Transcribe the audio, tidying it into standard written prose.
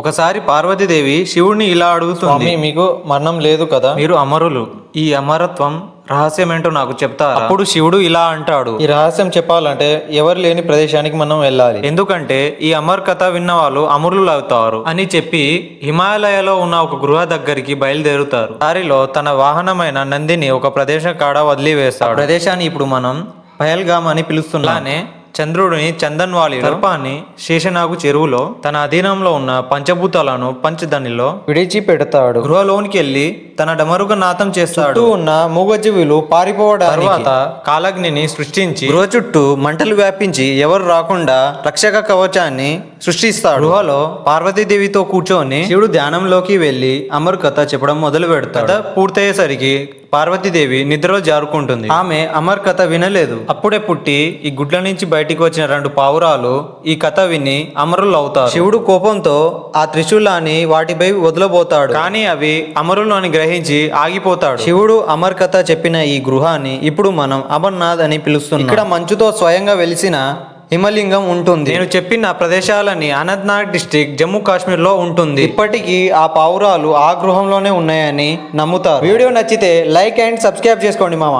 ఒకసారి పార్వతీదేవి శివుడిని ఇలా అడుగుతుంది, స్వామి, మీకు మరణం లేదు కదా? మీరు అమరులు, ఈ అమరత్వం రహస్యమేంటో నాకు చెప్తారా? అప్పుడు శివుడు ఇలా అంటాడు, ఈ రహస్యం చెప్పాలంటే ఎవరు లేని ప్రదేశానికి మనం వెళ్ళాలి. ఎందుకంటే ఈ అమర్ కథ విన్న వాళ్ళు అమరులు అవుతారు అని చెప్పి హిమాలయలో ఉన్న ఒక గృహ దగ్గరికి బయలుదేరుతారు. దారిలో తన వాహనమైన నందిని ఒక ప్రదేశం కాడ వదిలివేస్తాడు. ప్రదేశాన్ని ఇప్పుడు మనం పహల్గామ్ అని పిలుస్తున్నానే. చంద్రుడిని చందన్వాలి సర్పాన్ని శేషనాగు చెరువులో తన అధీనంలో ఉన్న పంచభూతాలను పంచదనిలో విడిచిపెడతాడు. గృహలోనికి వెళ్లి తన డమరుగ నాదం చేస్తాడు. చుట్టూ ఉన్న మూగజీవులు పారిపోవడానికి తర్వాత కాలగ్నిని సృష్టించి గృహ చుట్టూ మంటలు వ్యాపించి ఎవరు రాకుండా రక్షక కవచాన్ని సృష్టిస్తాడు. గృహలో పార్వతీదేవితో కూర్చొని శివుడు ధ్యానంలోకి వెళ్లి అమర్ కథ చెప్పడం మొదలు పెడతాడు. కథ పూర్తయ్యేసరికి పార్వతీదేవి నిద్రలో జారుకుంటుంది. ఆమె అమర్ కథ వినలేదు. అప్పుడే పుట్టి ఈ గుడ్ల నుంచి బయటికి వచ్చిన 2 పావురాలు ఈ కథ విని అమరులు అవుతారు. శివుడు కోపంతో ఆ త్రిశూలాన్ని వాటిపై వదిలబోతాడు. కానీ అవి అమరులు అని గ్రహించి ఆగిపోతాడు. శివుడు అమర్ కథ చెప్పిన ఈ గృహాన్ని ఇప్పుడు మనం అమర్నాథ్ అని పిలుస్తున్నాం. ఇక్కడ మంచుతో స్వయంగా వెలిసిన హిమలింగం ఉంటుంది. నేను చెప్పిన ప్రదేశాలని అనంతనాగ్ డిస్ట్రిక్ట్ జమ్మూ కాశ్మీర్ లో ఉంటుంది. ఇప్పటికీ ఆ పావురాలు ఆ గృహంలోనే ఉన్నాయని నమ్ముతారు. వీడియో నచ్చితే లైక్ అండ్ సబ్స్క్రైబ్ చేసుకోండి మామ.